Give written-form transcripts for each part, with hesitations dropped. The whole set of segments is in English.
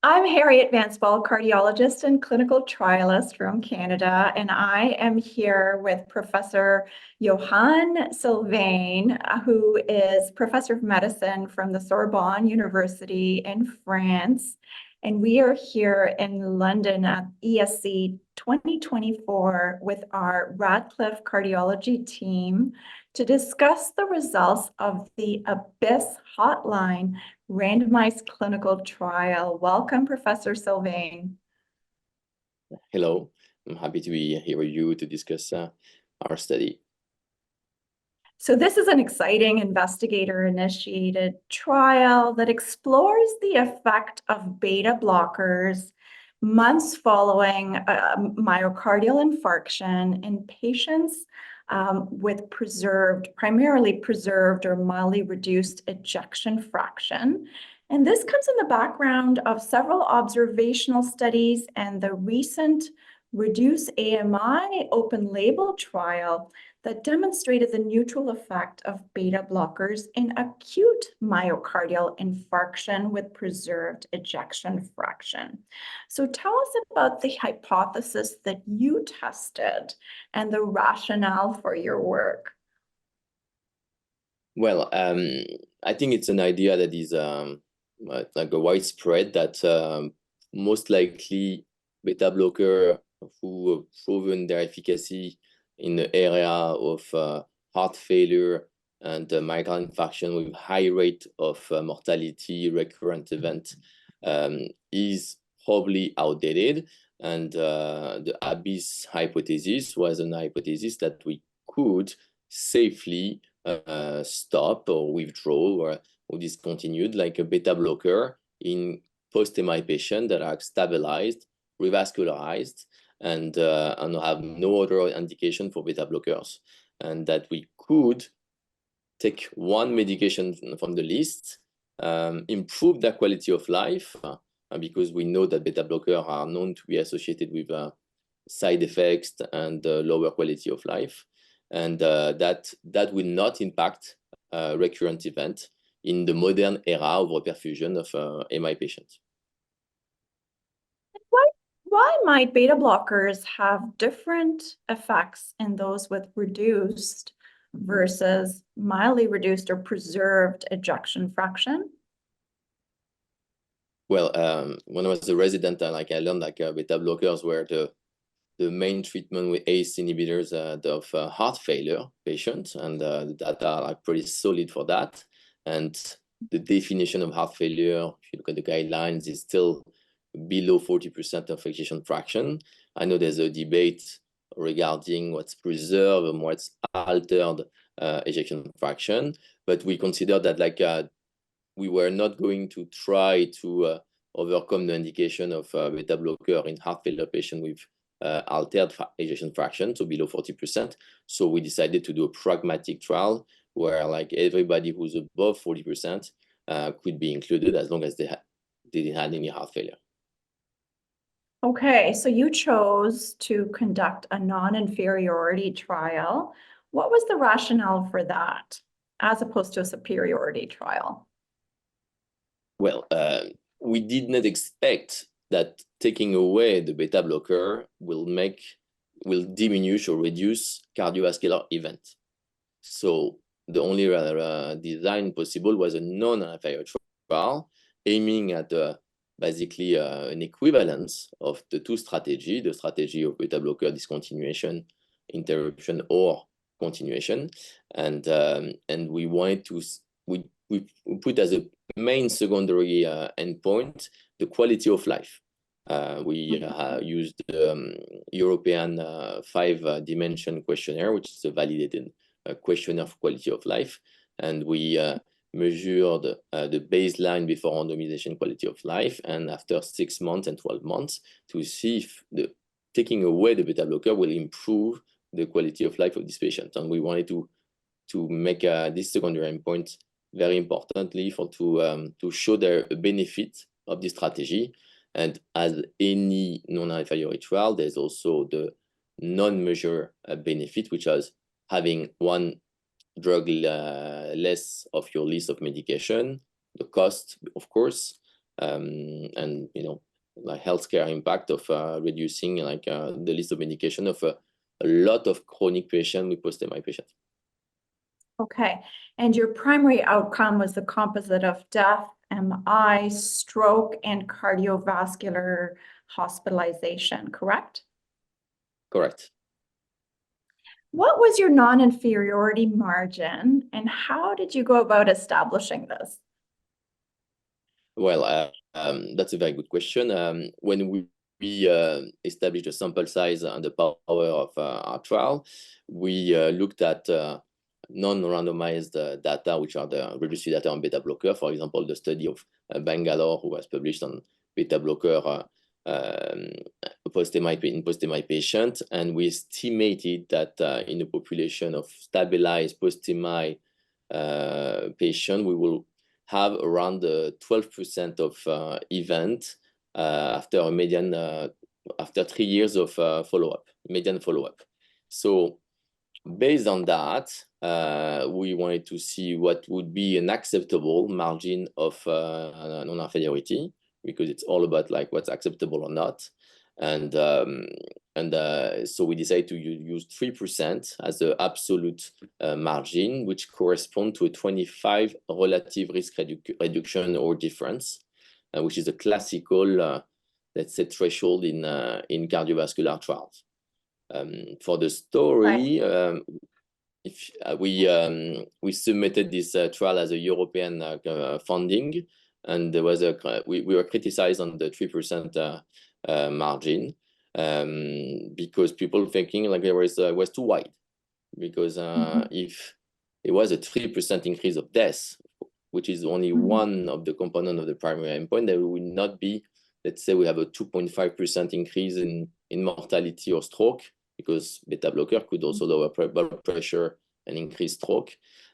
I'm Harriette Van Spall, cardiologist and clinical trialist from Canada, and I am here with Professor Johanne Silvain, who is professor of medicine from the Sorbonne University in France. And we are here in London at ESC 2024 with our Radcliffe cardiology team to discuss the results of the AβYSS hotline randomized clinical trial. Welcome, Professor Silvain. Hello, I'm happy to be here with you to discuss our study. So this is an exciting investigator-initiated trial that explores the effect of beta blockers months following myocardial infarction in patients with primarily preserved or mildly reduced ejection fraction. And this comes in the background of several observational studies and the recent REDUCE-AMI open label trial that demonstrated the neutral effect of beta blockers in acute myocardial infarction with preserved ejection fraction. So tell us about the hypothesis that you tested and the rationale for your work. Well, I think it's an idea that is like a widespread that most likely beta blocker who have proven their efficacy in the area of heart failure and myocardial infarction with high rate of mortality, recurrent event is probably outdated. And the AβYSS hypothesis was an hypothesis that we could safely stop or withdraw or discontinued like a beta blocker in post-MI patients that are stabilized, revascularized, and have no other indication for beta blockers, and that we could take one medication from the list, improve their quality of life, because we know that beta blockers are known to be associated with side effects and lower quality of life, and that will not impact recurrent event in the modern era of reperfusion of MI patients. Why might beta blockers have different effects in those with reduced versus mildly reduced or preserved ejection fraction? Well, when I was a resident, I learned beta blockers were the main treatment with ACE inhibitors of heart failure patients, and the data are pretty solid for that. And the definition of heart failure, if you look at the guidelines, is still below 40% of ejection fraction. I know there's a debate regarding what's preserved and what's altered ejection fraction, but we consider that we were not going to try to overcome the indication of beta blocker in heart failure patient with altered ejection fraction, so below 40%. So we decided to do a pragmatic trial where everybody who's above 40% could be included as long as they didn't have any heart failure. Okay, so you chose to conduct a non-inferiority trial. What was the rationale for that, as opposed to a superiority trial? Well, we did not expect that taking away the beta blocker will diminish or reduce cardiovascular event. So the only design possible was a non-inferior trial, aiming at basically an equivalence of the two strategies, the strategy of beta blocker discontinuation, interruption, or continuation. And we wanted to, we put as a main secondary endpoint the quality of life. We used the European 5-dimension questionnaire, which is a validated questionnaire for quality of life. And we measured the baseline before randomization quality of life, and after 6 months and 12 months to see if taking away the beta blocker will improve the quality of life of this patient. And we wanted to make this secondary endpoint very importantly to show the benefit of this strategy. And as any non-inferiority trial, there's also the non-measure benefit, which is having one drug less of your list of medication, the cost, of course, and like healthcare impact of reducing like the list of medication of a lot of chronic patients with post-MI patients. Okay, and your primary outcome was the composite of death, MI, stroke, and cardiovascular hospitalization, correct? Correct. What was your non-inferiority margin, and how did you go about establishing this? Well, that's a very good question. When we established a sample size and the power of our trial, we looked at non-randomized data, which are the registry data on beta blocker. For example, the study of Bangalore, who was published on beta blocker post-MI patient, and we estimated that in a population of stabilized post-MI patient, we will have around 12% of event after a median after 3 years of median follow-up. So based on that, we wanted to see what would be an acceptable margin of non-inferiority, because it's all about like what's acceptable or not. And so we decided to use 3% as the absolute margin, which correspond to a 25 relative risk reduction or difference, which is a classical, let's say, threshold in cardiovascular trials. For the story, if we submitted this trial as a European funding, and there was we were criticized on the 3% margin because people thinking like it was too wide, because if it was a 3% increase of death, which is only one of the component of the primary endpoint, there will not be, let's say we have a 2.5% increase in mortality or stroke, because beta blocker could also lower blood pressure and increase stroke.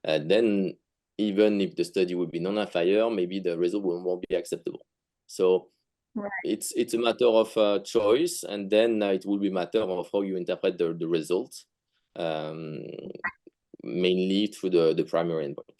Then even if the study would be non-inferior, maybe the result won't be acceptable. So it's a matter of choice, and then it will be a matter of how you interpret the results, mainly through the primary endpoint.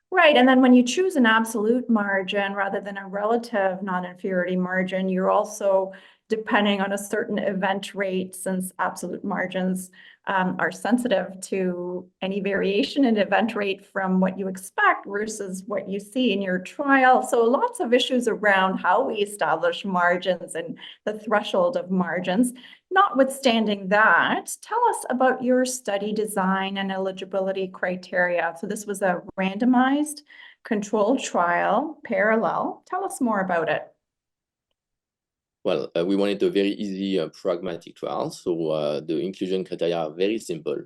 Right, and then when you choose an absolute margin rather than a relative non-inferiority margin, you're also depending on a certain event rate, since absolute margins are sensitive to any variation in event rate from what you expect versus what you see in your trial. So lots of issues around how we establish margins and the threshold of margins. Notwithstanding that, tell us about your study design and eligibility criteria. So this was a randomized controlled trial, parallel. Tell us more about it. Well, we wanted a very easy, pragmatic trial. So the inclusion criteria are very simple.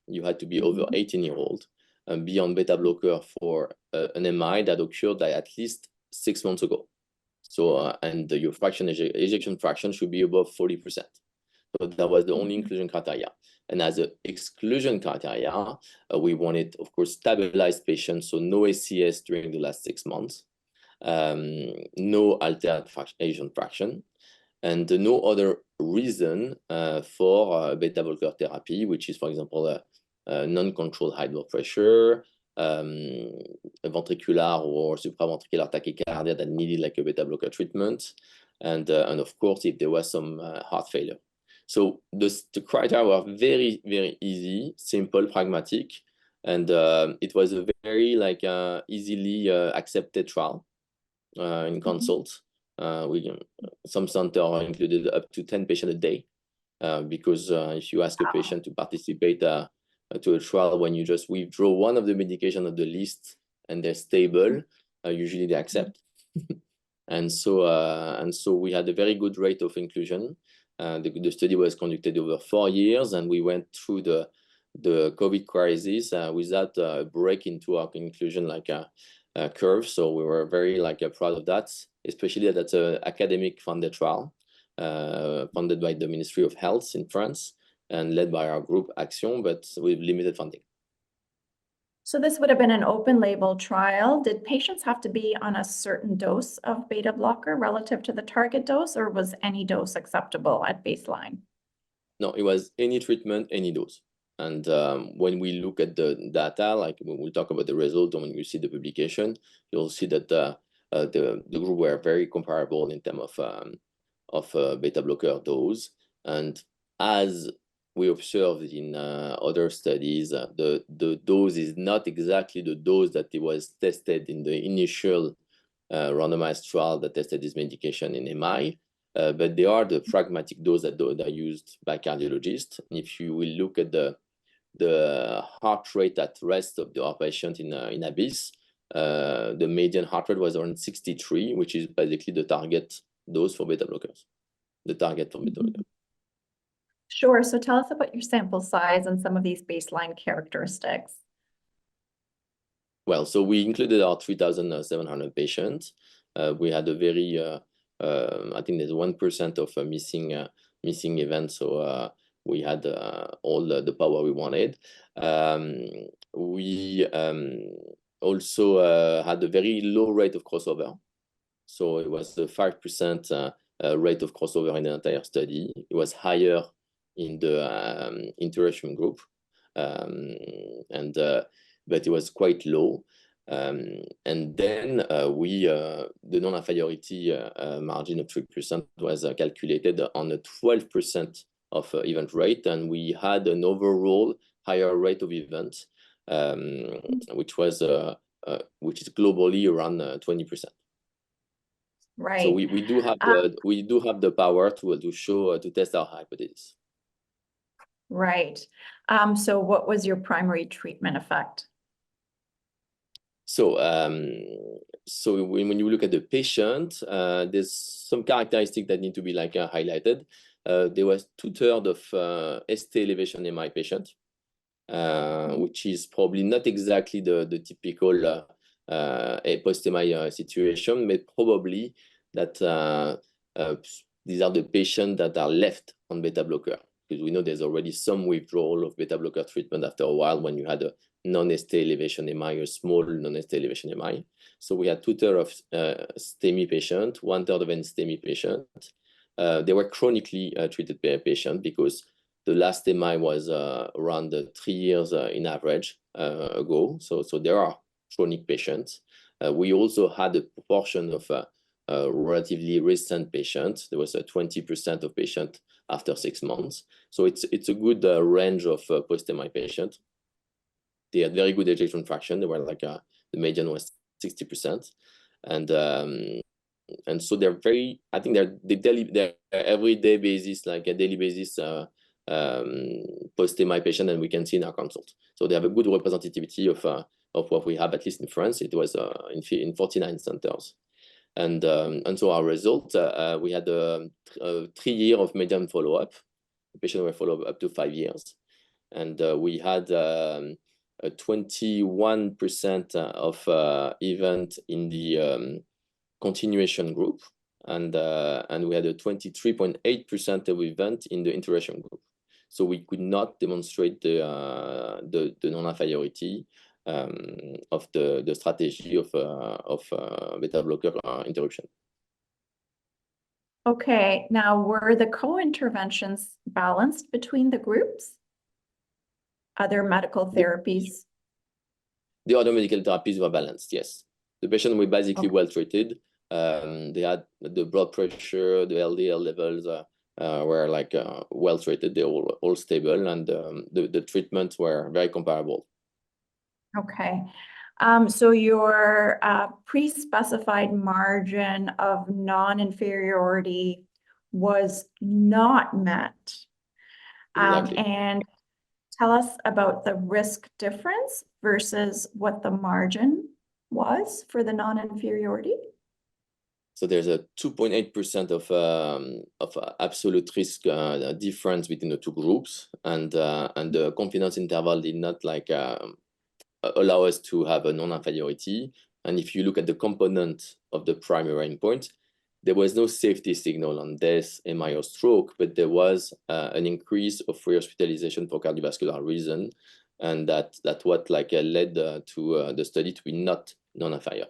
You had to be over 18-year-old and be on beta blocker for an MI that occurred at least 6 months ago. So and your ejection fraction should be above 40%. So that was the only inclusion criteria. And as an exclusion criteria, we wanted, of course, stabilized patients, so no ACS during the last 6 months, no altered ejection fraction, and no other reason for beta blocker therapy, which is, for example, non-controlled high blood pressure, a ventricular or supraventricular tachycardia that needed like a beta blocker treatment, and of course, if there was some heart failure. So the criteria were very, very easy, simple, pragmatic, and it was a very like easily accepted trial in consult. Some center included up to 10 patients a day, because if you ask a patient to participate to a trial when you just withdraw one of the medication of the list and they're stable, usually they accept. And so we had a very good rate of inclusion. The study was conducted over 4 years, and we went through the COVID crisis without a break into our inclusion like curve. So we were very like proud of that, especially that's an academic funded trial funded by the Ministry of Health in France and led by our group Action, but with limited funding. So this would have been an open label trial. Did patients have to be on a certain dose of beta blocker relative to the target dose, or was any dose acceptable at baseline? No, it was any treatment, any dose. And when we look at the data, like when we talk about the result, and when you see the publication, you'll see that the group were very comparable in terms of beta blocker dose. And as we observed in other studies, the dose is not exactly the dose that it was tested in the initial randomized trial that tested this medication in MI, but they are the pragmatic dose that are used by cardiologists. If you will look at the heart rate at rest of our patient in AβYSS, the median heart rate was around 63, which is basically the target dose for beta blockers, the target for beta blockers. Sure. So tell us about your sample size and some of these baseline characteristics. Well, so we included our 3,700 patients. We had a very, I think there's 1% of missing events. So we had all the power we wanted. We also had a very low rate of crossover. So it was the 5% rate of crossover in the entire study. It was higher in the Interruption group, but it was quite low. And then the non-inferiority margin of 3% was calculated on a 12% of event rate, and we had an overall higher rate of events, which is globally around 20%. Right. So we do have the power to test our hypothesis. Right. So what was your primary treatment effect? So when you look at the patient, there's some characteristics that need to be highlighted. There was 2/3 of ST elevation MI patient, which is probably not exactly the typical post-MI situation, but probably that these are the patients that are left on beta blocker, because we know there's already some withdrawal of beta blocker treatment after a while when you had a non-ST elevation MI or small non-ST elevation MI. So we had 2/3 of STEMI patient, 1/3 of NSTEMI patient. They were chronically treated patient because the last MI was around 3 years in average ago. So there are chronic patients. We also had a proportion of relatively recent patients. There was a 20% of patients after 6 months. So it's a good range of post-MI patients. They had very good ejection fraction. They were the median was 60%, and so they're very. I think they're everyday basis, like a daily basis post-MI patient, and we can see in our consult. So they have a good representativity of what we have, at least in France. It was in 49 centers, and so our result, we had a 3 year of median follow-up. The patient were followed up to 5 years, and we had a 21% of event in the continuation group, and we had a 23.8% of event in the Interruption group. So we could not demonstrate the non-inferiority of the strategy of beta blocker interruption. Okay, now were the co-interventions balanced between the groups? Other medical therapies? The other medical therapies were balanced, yes. The patient were basically well treated. They had the blood pressure, the LDL levels were well treated. They were all stable, and the treatments were very comparable. Okay. So your pre-specified margin of non-inferiority was not met. Exactly. And tell us about the risk difference versus what the margin was for the non-inferiority. So there's a 2.8% of absolute risk difference between the two groups, and the confidence interval did not allow us to have a non-inferiority. And if you look at the component of the primary endpoint, there was no safety signal on death, MI, or stroke, but there was an increase of rehospitalization for cardiovascular reason, and that what led to the study to be not non-inferior.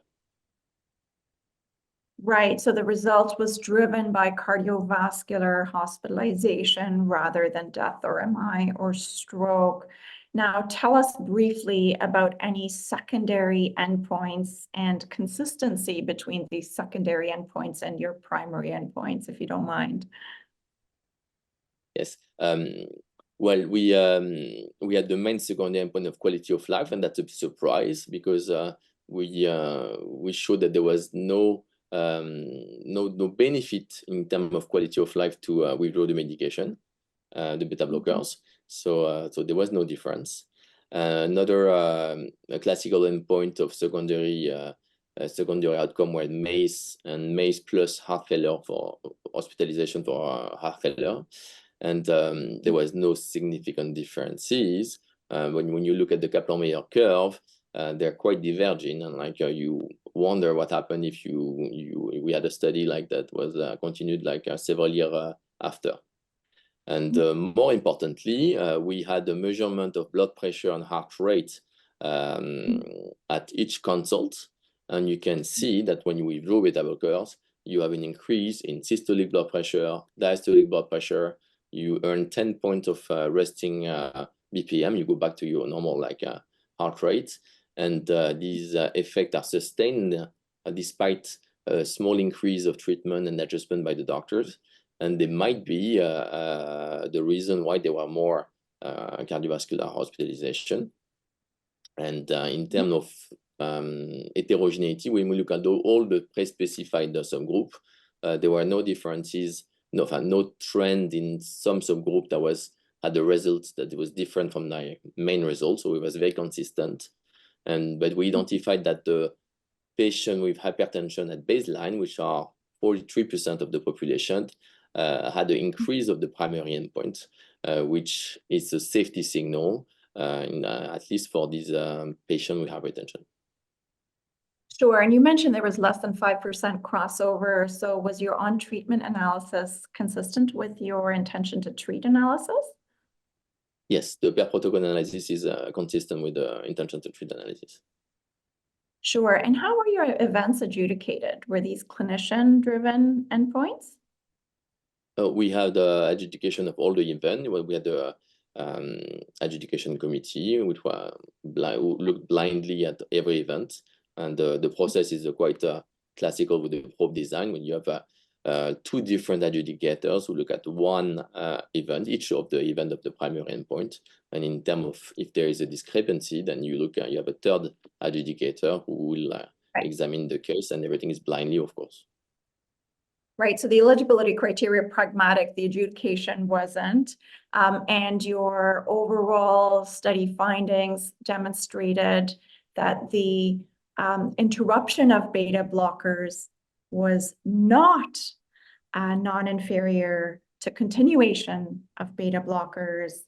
Right. So the result was driven by cardiovascular hospitalization rather than death or MI or stroke. Now, tell us briefly about any secondary endpoints and consistency between these secondary endpoints and your primary endpoints, if you don't mind. Yes. Well, we had the main secondary endpoint of quality of life, and that's a surprise because we showed that there was no benefit in terms of quality of life to withdraw the medication, the beta blockers. So there was no difference. Another a classical endpoint of secondary outcome were MACE and MACE plus heart failure for hospitalization for heart failure. And there was no significant differences. When you look at the Kaplan-Meier curve, they're quite diverging, and like you wonder what happened if we had a study like that was continued like several years after. And more importantly, we had a measurement of blood pressure and heart rate at each consult, and you can see that when you withdraw beta blockers, you have an increase in systolic blood pressure, diastolic blood pressure. You earn 10 points of resting BPM. You go back to your normal like heart rate, and these effects are sustained despite a small increase of treatment and adjustment by the doctors. And they might be the reason why there were more cardiovascular hospitalization. And in terms of heterogeneity, when we look at all the pre-specified subgroup, there were no differences, no trend in some subgroup that had a result that was different from the main result. So it was very consistent. But we identified that the patient with hypertension at baseline, which are 43% of the population, had an increase of the primary endpoint, which is a safety signal, at least for these patients with hypertension. Sure, and you mentioned there was less than 5% crossover. So was your on-treatment analysis consistent with your intention to treat analysis? Yes, the per protocol analysis is consistent with the intention to treat analysis. Sure, and how were your events adjudicated? Were these clinician-driven endpoints? We had the adjudication of all the events. We had the adjudication committee, which who looked blindly at every event. And the process is quite classical with the probe design, when you have two different adjudicators who look at one event, each of the event of the primary endpoint. And in terms of if there is a discrepancy, then you have a third adjudicator who will examine the case, and everything is blindly, of course. Right, so the eligibility criteria pragmatic, the adjudication wasn't, and your overall study findings demonstrated that the interruption of beta blockers was not non-inferior to continuation of beta blockers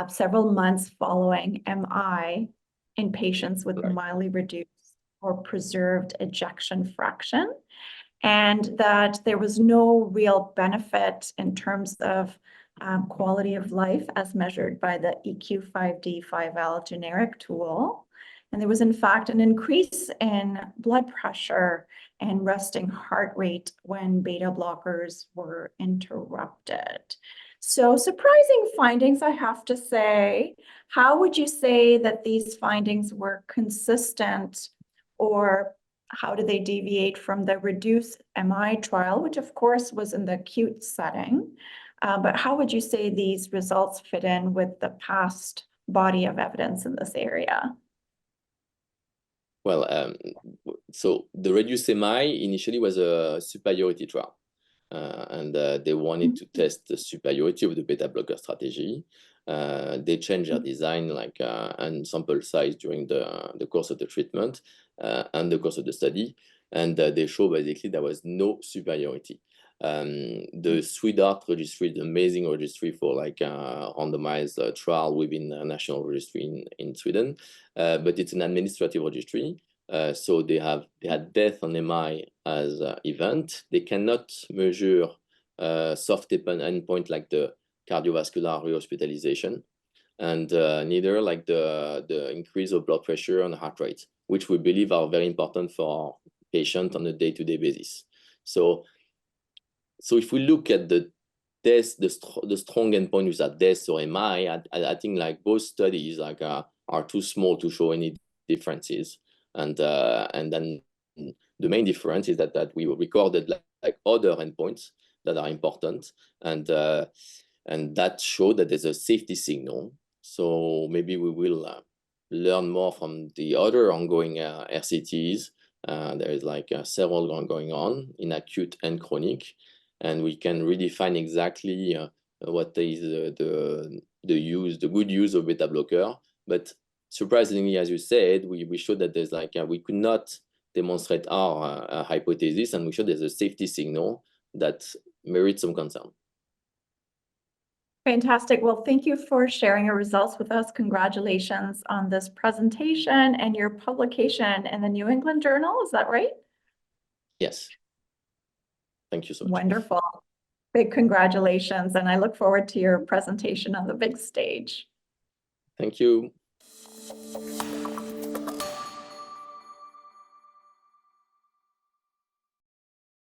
several months following MI in patients with mildly reduced or preserved ejection fraction, and that there was no real benefit in terms of quality of life as measured by the EQ-5D-5L generic tool. And there was, in fact, an increase in blood pressure and resting heart rate when beta blockers were interrupted. So surprising findings, I have to say. How would you say that these findings were consistent, or how do they deviate from the REDUCE MI trial, which of course was in the acute setting? But how would you say these results fit in with the past body of evidence in this area? Well, so the REDUCE MI initially was a superiority trial, and they wanted to test the superiority of the beta blocker strategy. They changed their design and sample size during the course of the treatment and the course of the study, and they show basically there was no superiority. The SWEDART registry is an amazing registry for randomized trial within the national registry in Sweden, but it's an administrative registry. So they had death on MI as an event. They cannot measure soft endpoint like the cardiovascular rehospitalization, and neither like the increase of blood pressure and heart rate, which we believe are very important for patients on a day-to-day basis. So if we look at the death, the strong endpoint is at death or MI. I think like both studies like are too small to show any differences, and then the main difference is that we recorded like other endpoints that are important, and that showed that there's a safety signal. So maybe we will learn more from the other ongoing RCTs. There is like several going on in acute and chronic, and we can redefine exactly what is the good use of beta blocker. But surprisingly, as you said, we showed that there's like we could not demonstrate our hypothesis, and we showed there's a safety signal that merits some concern. Fantastic. Well, thank you for sharing your results with us. Congratulations on this presentation and your publication in the New England Journal. Is that right? Yes. Thank you so much. Wonderful. Big congratulations. And I look forward to your presentation on the big stage. Thank you.